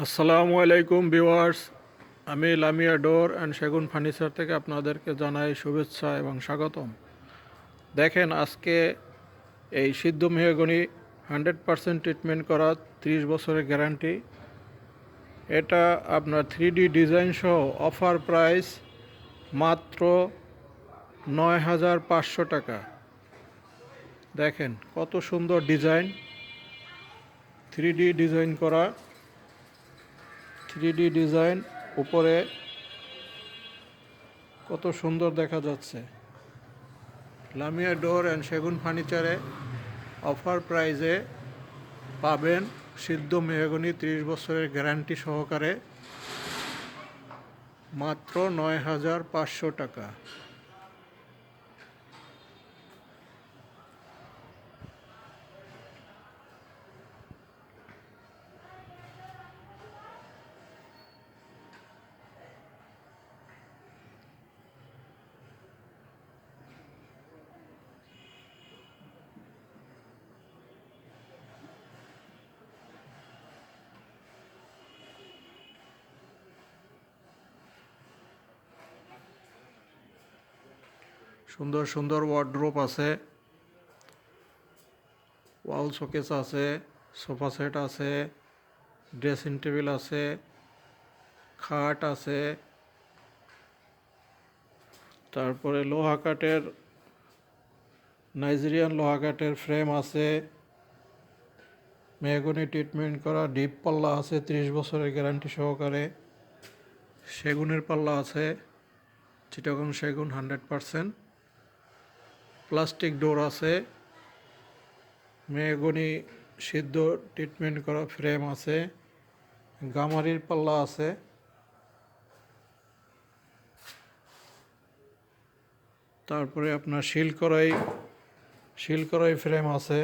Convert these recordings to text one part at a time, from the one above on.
আসসালামু আলাইকুম ভিউয়ার্স। আমি লামিয়া ডোর অ্যান্ড সেগুন ফার্নিচার থেকে আপনাদেরকে জানাই শুভেচ্ছা এবং স্বাগতম। দেখেন, আজকে এই সিদ্ধ মেহগনি 100% ট্রিটমেন্ট করা 30 বছরের গ্যারান্টি। এটা আপনার 3D ডিজাইন সহ অফার প্রাইস মাত্র 9,500 টাকা। দেখেন কত সুন্দর ডিজাইন, 3D ডিজাইন করা, 3D ডিজাইন উপরে কত সুন্দর দেখা যাচ্ছে। লামিয়া ডোর অ্যান্ড সেগুন ফার্নিচারে অফার প্রাইজে পাবেন সিদ্ধ মেহগনি 30 বছরের গ্যারান্টি সহকারে মাত্র 9,500 টাকা। সুন্দর সুন্দর ওয়ার্ড্রোপ আছে, ওয়াল শোকেস আছে, সোফা সেট আছে, ড্রেসিং টেবিল আছে, খাট আছে, তারপরে লোহা কাঠের নাইজেরিয়ান লোহা কাঠের ফ্রেম আছে, মেহগনি ট্রিটমেন্ট করা ডিপ পাল্লা আছে 30 বছরের গ্যারান্টি সহকারে, সেগুনের পাল্লা আছে, চিটাগং সেগুন 100%, প্লাস্টিক ডোর আছে, মেহগনি সিদ্ধ ট্রিটমেন্ট করা ফ্রেম আছে, গামারির পাল্লা আছে, তারপরে আপনার শিল করাই ফ্রেম আছে।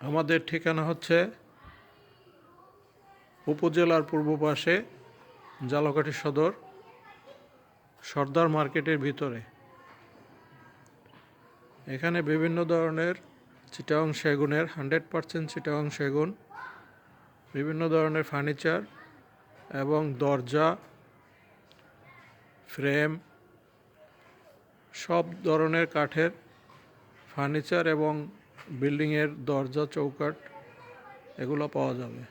আমাদের ঠিকানা হচ্ছে উপজেলার পূর্ব পাশে ঝালকাঠি সদর সর্দার মার্কেটের ভিতরে। এখানে বিভিন্ন ধরনের চিটাগং সেগুনের 100% চিটাগং সেগুন, বিভিন্ন ধরনের ফার্নিচার এবং দরজা, ফ্রেম, সব ধরনের কাঠের ফার্নিচার এবং বিল্ডিংয়ের দরজা চৌকাঠ এগুলো পাওয়া যাবে।